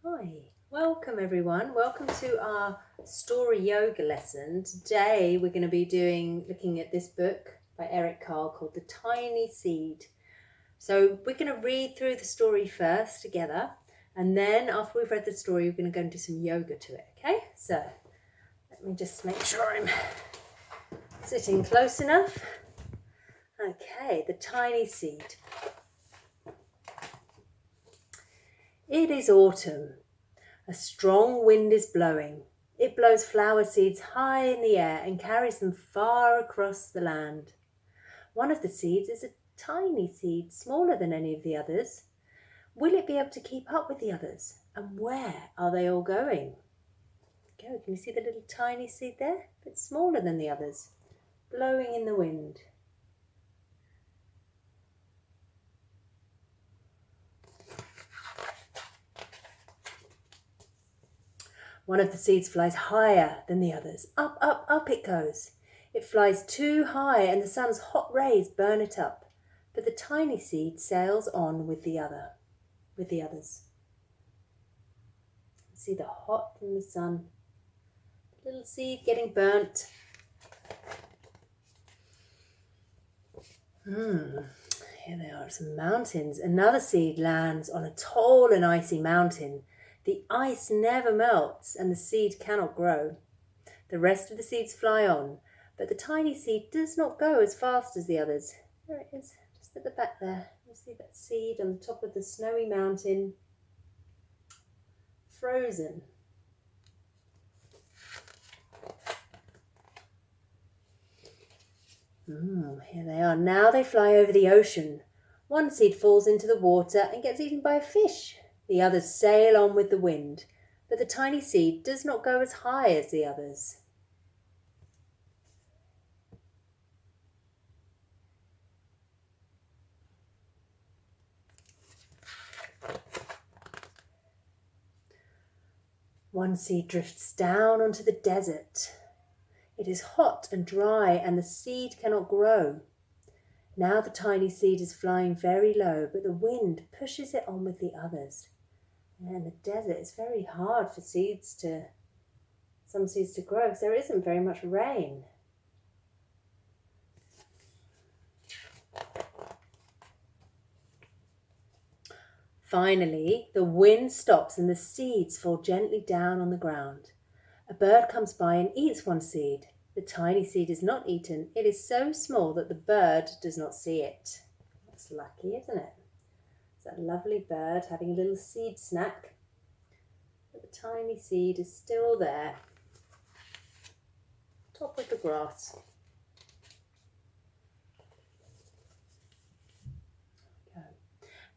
Hi, welcome everyone. Welcome to our story yoga lesson. Today we're going to be looking at this book by Eric Carle called The Tiny Seed. So we're going to read through the story first together, and then after we've read the story we're going to go and do some yoga to it. Okay, so let me just make sure I'm sitting close enough. Okay, The Tiny Seed. It is autumn. A strong wind is blowing. It blows flower seeds high in the air and carries them far across the land. One of the seeds is a tiny seed, smaller than any of the others. Will it be able to keep up with the others? And where are they all going? Can you see the little tiny seed there? A bit smaller than the others, blowing in the wind. One of the seeds flies higher than the others. Up, up, up it goes. It flies too high and the sun's hot rays burn it up. But the tiny seed sails on with the others. See the hot from the sun. Little seed getting burnt. Here they are, some mountains. Another seed lands on a tall and icy mountain. The ice never melts and the seed cannot grow. The rest of the seeds fly on, but the tiny seed does not go as fast as the others. There it is, just at the back there. You see that seed on the top of the snowy mountain, frozen. Here they are. Now they fly over the ocean. One seed falls into the water and gets eaten by a fish. The others sail on with the wind, but the tiny seed does not go as high as the others. One seed drifts down onto the desert. It is hot and dry and the seed cannot grow. Now the tiny seed is flying very low, but the wind pushes it on with the others. And the desert is very hard for some seeds to grow because there isn't very much rain. Finally, the wind stops and the seeds fall gently down on the ground. A bird comes by and eats one seed. The tiny seed is not eaten. It is so small that the bird does not see it. That's lucky, isn't it? That lovely bird having a little seed snack, but the tiny seed is still there, top of the grass. Okay.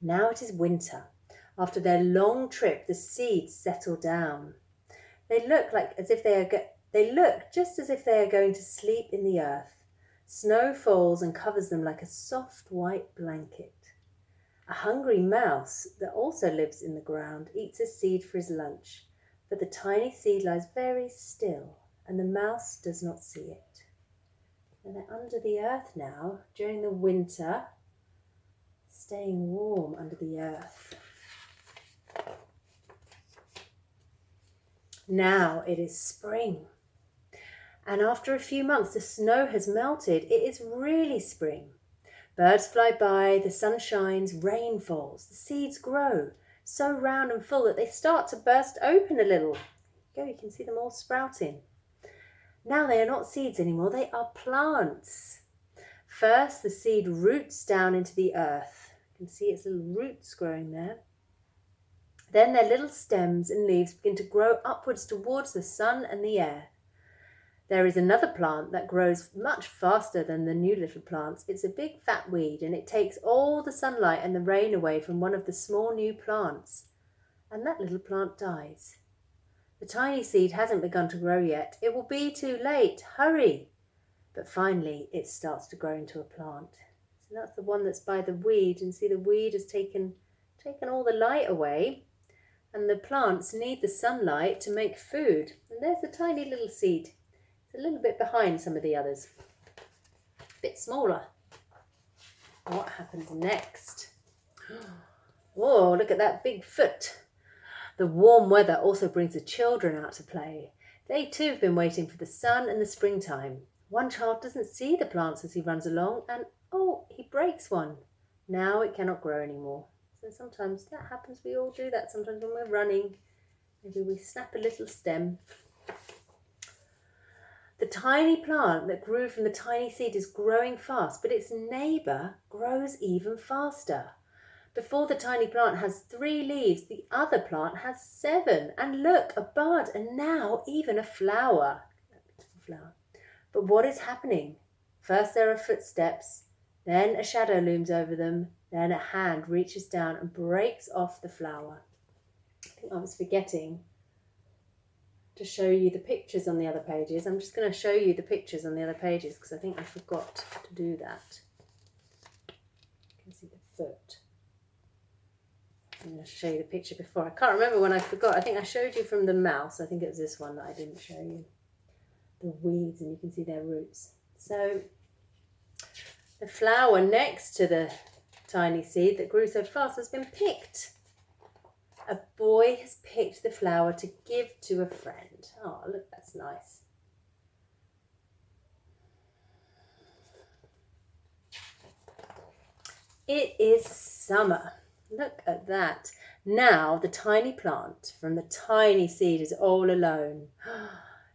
Now it is winter. After their long trip, the seeds settle down. They look just as if they are going to sleep in the earth. Snow falls and covers them like a soft white blanket. A hungry mouse that also lives in the ground eats a seed for his lunch, but the tiny seed lies very still and the mouse does not see it. And they're under the earth now during the winter, staying warm under the earth. Now it is spring. And after a few months the snow has melted. It is really spring. Birds fly by, the sun shines, rain falls, the seeds grow, so round and full that they start to burst open a little. You can see them all sprouting. Now they are not seeds anymore, they are plants. First, the seed roots down into the earth. You can see its little roots growing there. Then their little stems and leaves begin to grow upwards towards the sun and the air. There is another plant that grows much faster than the new little plants. It's a big fat weed and it takes all the sunlight and the rain away from one of the small new plants. And that little plant dies. The tiny seed hasn't begun to grow yet. It will be too late. Hurry! But finally it starts to grow into a plant. So that's the one that's by the weed. And see the weed has taken all the light away. And the plants need the sunlight to make food. And there's the tiny little seed. It's a little bit behind some of the others. A bit smaller. What happens next? Oh, look at that big foot. The warm weather also brings the children out to play. They too have been waiting for the sun and the springtime. One child doesn't see the plants as he runs along and, oh, he breaks one. Now it cannot grow anymore. So sometimes that happens. We all do that sometimes when we're running. Maybe we snap a little stem. The tiny plant that grew from the tiny seed is growing fast, but its neighbour grows even faster. Before the tiny plant has 3 leaves, the other plant has 7. And look, a bud, and now even a flower. But what is happening? First there are footsteps, then a shadow looms over them, then a hand reaches down and breaks off the flower. I think I was forgetting to show you the pictures on the other pages. I'm just going to show you the pictures on the other pages because I think I forgot to do that. You can see the foot. I'm going to show you the picture before. I can't remember when I forgot. I think I showed you from the mouse. I think it was this one that I didn't show you. The weeds, and you can see their roots. So the flower next to the tiny seed that grew so fast has been picked. A boy has picked the flower to give to a friend. Oh, look, that's nice. It is summer. Look at that. Now the tiny plant from the tiny seed is all alone.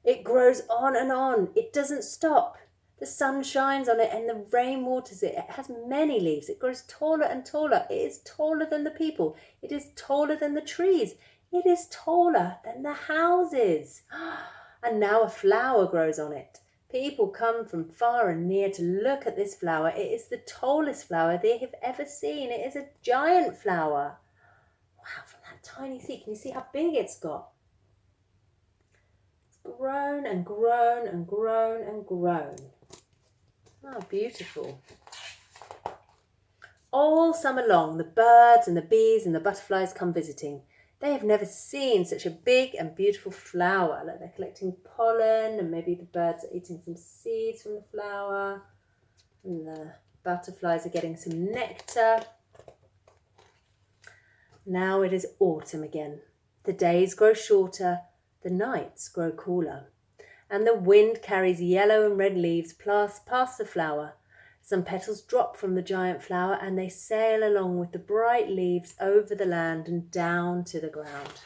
It grows on and on. It doesn't stop. The sun shines on it and the rain waters it. It has many leaves. It grows taller and taller. It is taller than the people. It is taller than the trees. It is taller than the houses. And now a flower grows on it. People come from far and near to look at this flower. It is the tallest flower they have ever seen. It is a giant flower. Wow, from that tiny seed, can you see how big it's got? It's grown and grown and grown and grown. Oh, beautiful. All summer long, the birds and the bees and the butterflies come visiting. They have never seen such a big and beautiful flower. Like they're collecting pollen, and maybe the birds are eating some seeds from the flower, and the butterflies are getting some nectar. Now it is autumn again. The days grow shorter, the nights grow cooler, and the wind carries yellow and red leaves past the flower. Some petals drop from the giant flower and they sail along with the bright leaves over the land and down to the ground.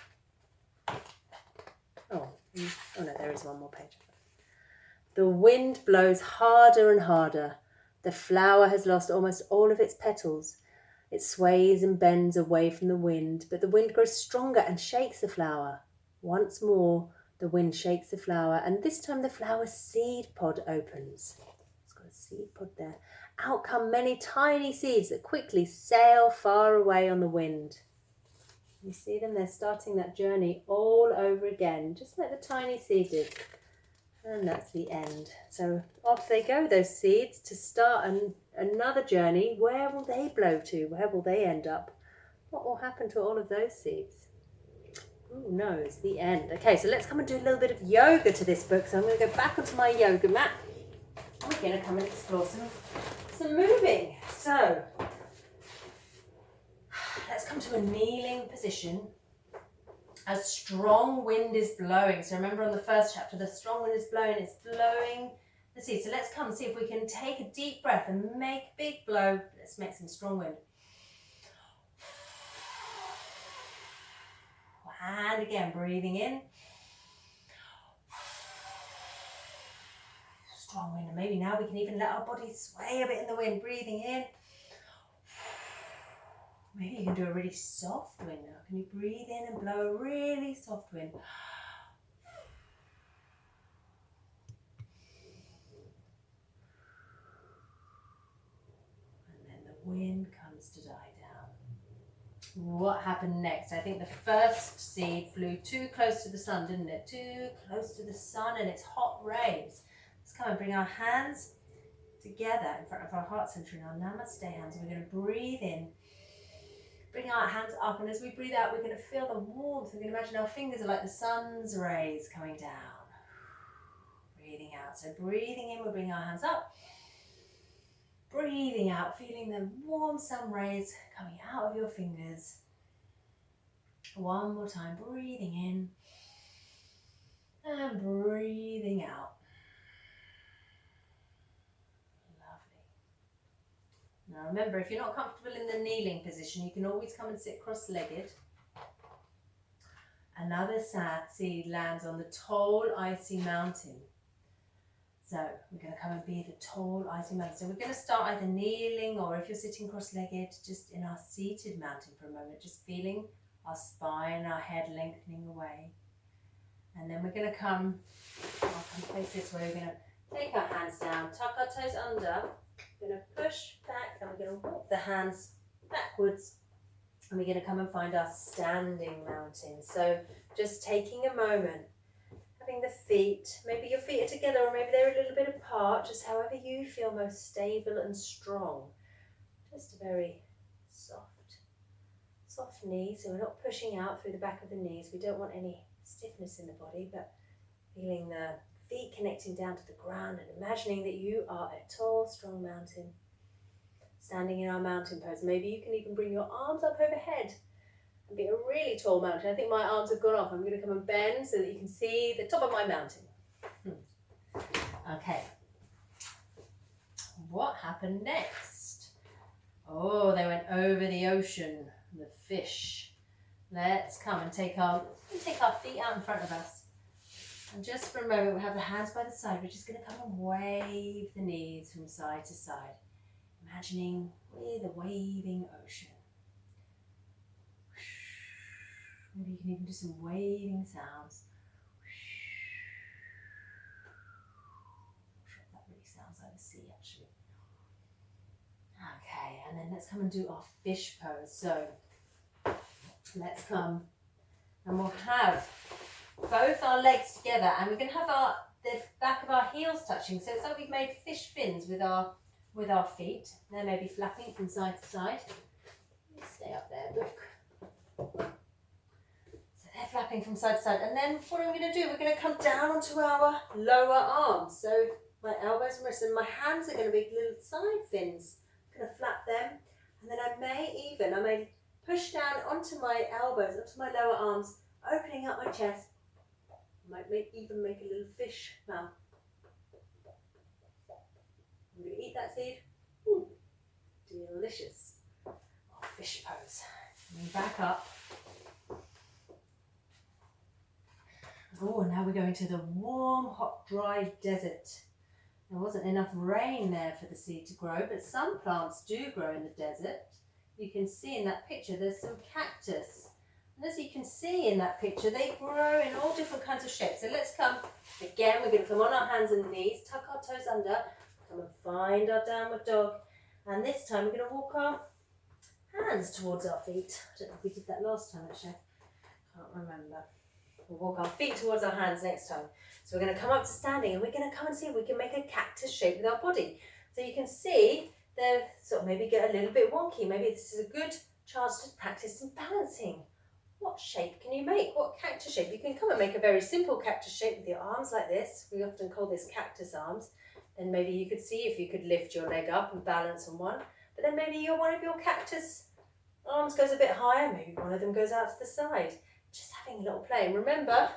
Oh no, there is one more page. The wind blows harder and harder. The flower has lost almost all of its petals. It sways and bends away from the wind, but the wind grows stronger and shakes the flower. Once more, the wind shakes the flower, and this time the flower's seed pod opens. It's got a seed pod there. Out come many tiny seeds that quickly sail far away on the wind. You see them? They're starting that journey all over again, just like the tiny seed did. And that's the end. So off they go, those seeds, to start another journey. Where will they blow to? Where will they end up? What will happen to all of those seeds? Who knows? The end. Okay, so let's come and do a little bit of yoga to this book. So I'm going to go back onto my yoga mat. We're going to come and explore some moving. So let's come to a kneeling position. A strong wind is blowing. So remember on the first chapter, the strong wind is blowing. It's blowing the seeds. So let's come and see if we can take a deep breath and make a big blow. Let's make some strong wind. And again, breathing in. Strong wind. And maybe now we can even let our body sway a bit in the wind. Breathing in. Maybe you can do a really soft wind now. Can you breathe in and blow a really soft wind? And then the wind comes to die down. What happened next? I think the first seed flew too close to the sun, didn't it? Too close to the sun and its hot rays. Let's come and bring our hands together in front of our heart center in our namaste hands. And we're going to breathe in. Bring our hands up, and as we breathe out, we're going to feel the warmth. We're going to imagine our fingers are like the sun's rays coming down. Breathing out. So breathing in, we'll bring our hands up. Breathing out, feeling the warm sun rays coming out of your fingers. One more time, breathing in and breathing out. Lovely. Now remember, if you're not comfortable in the kneeling position, you can always come and sit cross-legged. Another seed lands on the tall, icy mountain. So we're going to come and be the tall, icy mountain. So we're going to start either kneeling, or if you're sitting cross-legged, just in our seated mountain for a moment, just feeling our spine, our head lengthening away. And then we're going to come, I'll come face this way, we're going to take our hands down, tuck our toes under, we're going to push back, and we're going to walk the hands backwards, and we're going to come and find our standing mountain. So just taking a moment, having the feet, maybe your feet are together or maybe they're a little bit apart, just however you feel most stable and strong. Just a very soft knee, so we're not pushing out through the back of the knees. We don't want any stiffness in the body, but feeling the feet connecting down to the ground and imagining that you are a tall, strong mountain. Standing in our mountain pose. Maybe you can even bring your arms up overhead and be a really tall mountain. I think my arms have gone off. I'm going to come and bend so that you can see the top of my mountain. Okay. What happened next? Oh, they went over the ocean, the fish. Let's come and take our feet out in front of us. And just for a moment, we have the hands by the side. We're just going to come and wave the knees from side to side. Imagining we're the waving ocean. Maybe you can even do some waving sounds. That really sounds like the sea, actually. Okay, and then let's come and do our fish pose. So let's come and we'll have both our legs together, and we're going to have the back of our heels touching. So it's like we've made fish fins with our feet. They're maybe flapping from side to side. Stay up there, look. So they're flapping from side to side. And then what I'm going to do, we're going to come down onto our lower arms. So my elbows and wrists, and my hands are going to be little side fins. I'm going to flap them. And then I may push down onto my elbows, onto my lower arms, opening up my chest. I might even make a little fish mouth. I'm going to eat that seed. Ooh, delicious. Oh, fish pose. And back up. Oh, and now we're going to the warm, hot, dry desert. There wasn't enough rain there for the seed to grow, but some plants do grow in the desert. You can see in that picture there's some cactus. And as you can see in that picture, they grow in all different kinds of shapes. So let's come, again, we're going to come on our hands and knees, tuck our toes under, come and find our downward dog. And this time we're going to walk our hands towards our feet. I don't know if we did that last time, actually. Can't remember. We'll walk our feet towards our hands next time. So we're going to come up to standing, and we're going to come and see if we can make a cactus shape with our body. So you can see they're sort of maybe get a little bit wonky. Maybe this is a good chance to practice some balancing. What shape can you make? What cactus shape? You can come and make a very simple cactus shape with your arms like this. We often call this cactus arms. Then maybe you could see if you could lift your leg up and balance on one. But then maybe one of your cactus arms goes a bit higher. Maybe one of them goes out to the side. Just having a little play. And remember,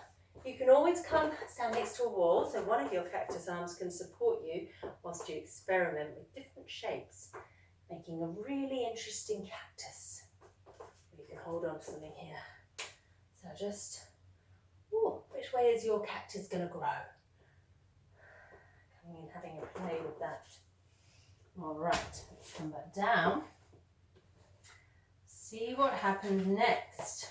you can always come stand next to a wall, so one of your cactus arms can support you whilst you experiment with different shapes, making a really interesting cactus. You can hold on to something here. So just, which way is your cactus going to grow? Coming in, having a play with that. All right, let's come back down. See what happens next.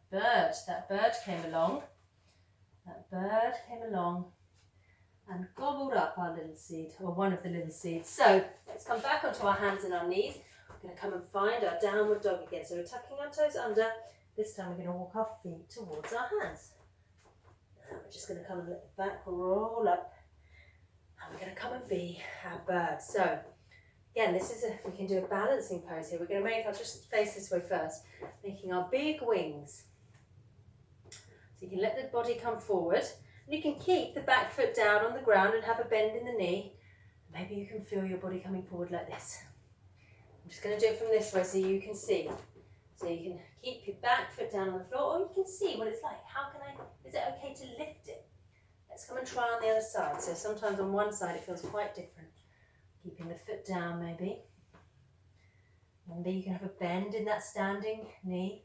That bird came along. That bird came along and gobbled up our little seed, or one of the little seeds. So let's come back onto our hands and our knees. We're going to come and find our downward dog again. So we're tucking our toes under. This time we're going to walk our feet towards our hands. And we're just going to come and let the back roll up. And we're going to come and be our bird. So again, we can do a balancing pose here. We're going to I'll just face this way first, making our big wings. So you can let the body come forward. And you can keep the back foot down on the ground and have a bend in the knee. Maybe you can feel your body coming forward like this. I'm just going to do it from this way so you can see. So you can keep your back foot down on the floor, or you can see what it's like. Is it okay to lift it? Let's come and try on the other side. So sometimes on one side it feels quite different. Keeping the foot down maybe. Remember, you can have a bend in that standing knee.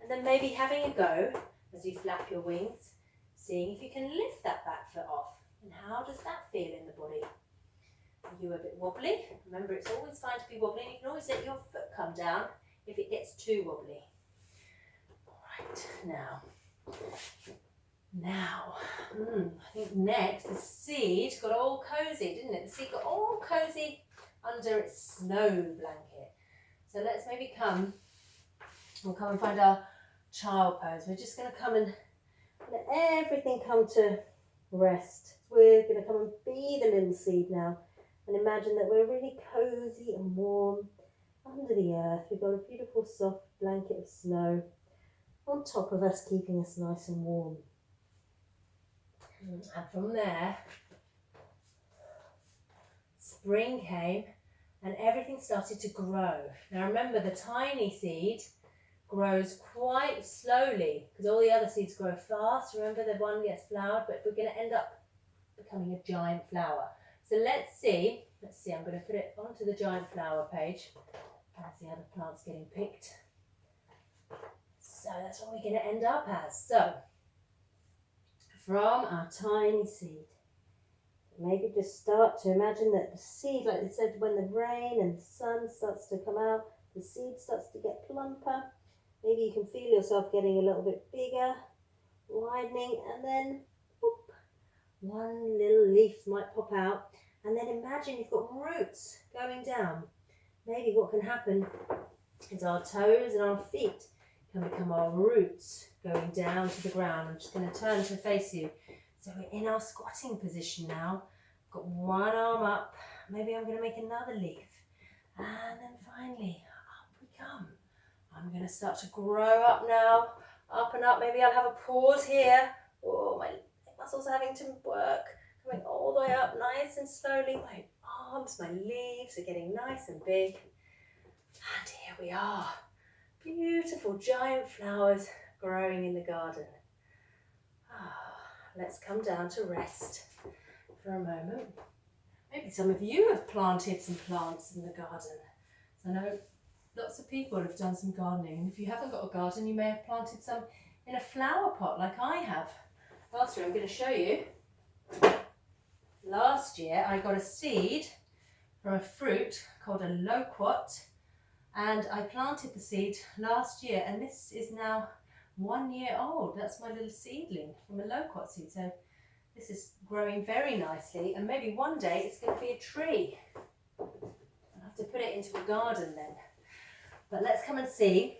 And then maybe having a go as you flap your wings, seeing if you can lift that back foot off. And how does that feel in the body? Are you a bit wobbly? Remember, it's always fine to be wobbly. You can always let your foot come down if it gets too wobbly. All right, now, I think next the seed got all cozy, didn't it? The seed got all cozy under its snow blanket. So let's maybe we'll come and find our child pose. We're just going to come and let everything come to rest. We're going to come and be the little seed now and imagine that we're really cozy and warm under the earth. We've got a beautiful soft blanket of snow on top of us, keeping us nice and warm. And from there, spring came and everything started to grow. Now remember, the tiny seed grows quite slowly because all the other seeds grow fast. Remember, the one gets flowered, but we're going to end up becoming a giant flower. So let's see, I'm going to put it onto the giant flower page. As the other plants getting picked. So that's what we're going to end up as. So, from our tiny seed, maybe just start to imagine that the seed, like they said, when the rain and the sun starts to come out, the seed starts to get plumper. Maybe you can feel yourself getting a little bit bigger, widening, and then whoop, one little leaf might pop out. And then imagine you've got roots going down. Maybe what can happen is our toes and our feet can become our roots going down to the ground. I'm just going to turn to face you. So we're in our squatting position now. I've got one arm up. Maybe I'm going to make another leaf. And then finally, up we come. I'm going to start to grow up now. Up and up. Maybe I'll have a pause here. Oh, my muscles are having to work. Coming all the way up nice and slowly. My arms, my leaves are getting nice and big. And here we are. Beautiful giant flowers growing in the garden. Let's come down to rest for a moment. Maybe some of you have planted some plants in the garden. So I know lots of people have done some gardening. And if you haven't got a garden, you may have planted some in a flower pot like I have. Last year, I'm going to show you. Last year, I got a seed from a fruit called a loquat, and I planted the seed last year, and this is now 1 year old. That's my little seedling from a loquat seed. So this is growing very nicely, and maybe one day it's going to be a tree. I'll have to put it into a garden then. But let's come and see.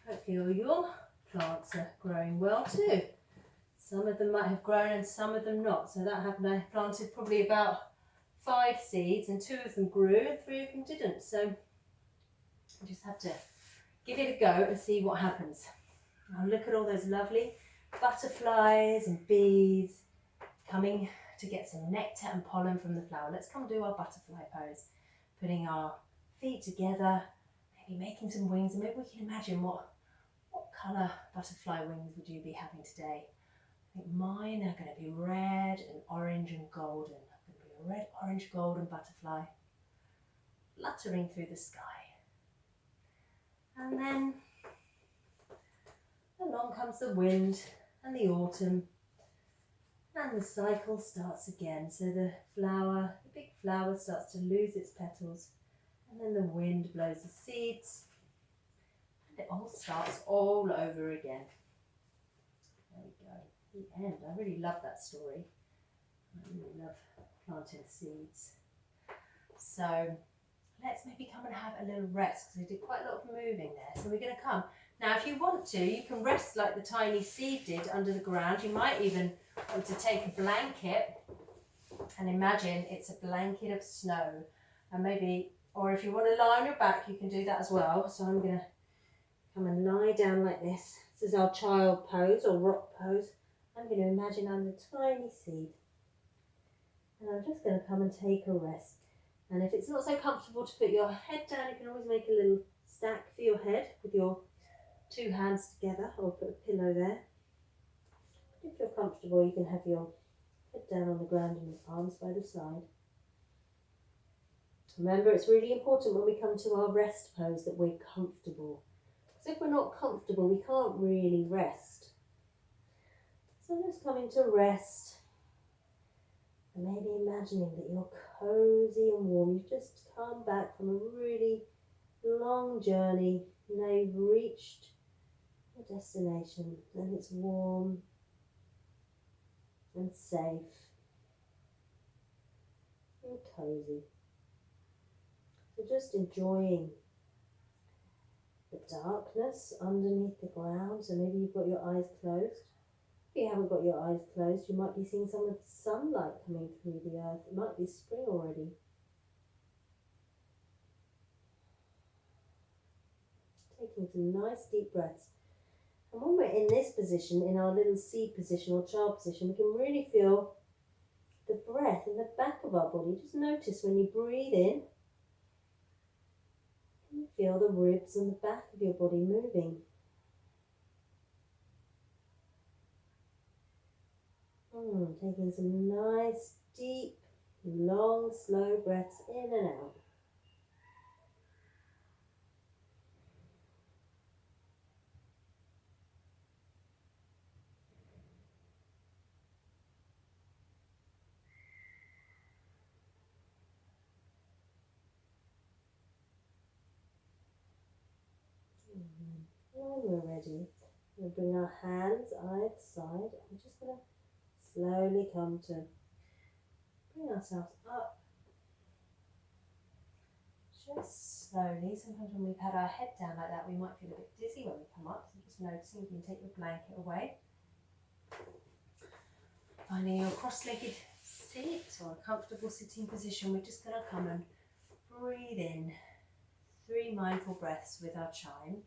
Hopefully all your plants are growing well too. Some of them might have grown and some of them not. So that happened. I planted probably about 5 seeds and 2 of them grew and 3 of them didn't. So I just have to give it a go and see what happens. Now look at all those lovely butterflies and bees coming to get some nectar and pollen from the flower. Let's come do our butterfly pose. Putting our feet together, maybe making some wings, and maybe we can imagine what colour butterfly wings would you be having today. I think mine are going to be red and orange and golden. I'm going to be a red, orange, golden butterfly fluttering through the sky. And then along comes the wind and the autumn, and the cycle starts again. So the big flower starts to lose its petals, and then the wind blows the seeds, and it all starts all over again. There we go. The end. I really love that story. I really love planting seeds. So let's maybe come and have a little rest, because we did quite a lot of moving there. So we're going to come. Now if you want to, you can rest like the tiny seed did under the ground. You might even want to take a blanket and imagine it's a blanket of snow. And maybe, or if you want to lie on your back, you can do that as well. So I'm going to come and lie down like this. This is our child pose or rock pose. I'm going to imagine I'm the tiny seed, and I'm just going to come and take a rest. And if it's not so comfortable to put your head down, you can always make a little stack for your head with your two hands together, or put a pillow there. If you're comfortable, you can have your head down on the ground and your arms by the side. Remember, it's really important when we come to our rest pose that we're comfortable. Because if we're not comfortable, we can't really rest. So just coming to rest and maybe imagining that you're cozy and warm. You've just come back from a really long journey. Now you've reached your destination and it's warm and safe and cozy. So just enjoying the darkness underneath the ground. So maybe you've got your eyes closed. If you haven't got your eyes closed, you might be seeing some of the sunlight coming through the earth. It might be spring already. Taking some nice deep breaths. And when we're in this position, in our little seed position or child position, we can really feel the breath in the back of our body. Just notice when you breathe in, you feel the ribs and the back of your body moving. Taking some nice, deep, long, slow breaths in and out. When we're ready, we'll bring our hands either side. We're just going to slowly come to bring ourselves up. Just slowly. Sometimes when we've had our head down like that, we might feel a bit dizzy when we come up. So just noticing, you can take your blanket away. Finding your cross-legged seat or a comfortable sitting position, we're just going to come and breathe in 3 mindful breaths with our chime.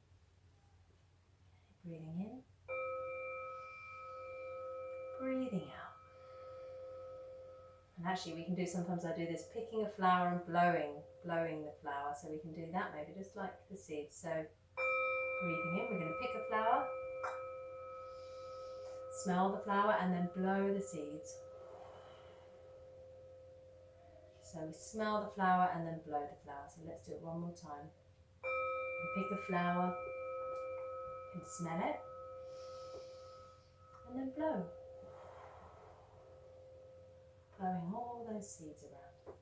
Breathing in, breathing out. And actually we can do, sometimes I do this, picking a flower and blowing the flower. So we can do that maybe just like the seeds. So breathing in, we're going to pick a flower, smell the flower and then blow the seeds. So we smell the flower and then blow the flower. So let's do it one more time. We pick a flower and smell it and then blow. Blowing all those seeds around.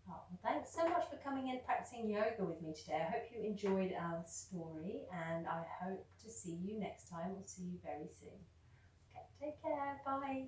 Lovely. Oh, well, thanks so much for coming in practicing yoga with me today. I hope you enjoyed our story and I hope to see you next time. We'll see you very soon. Okay, take care. Bye.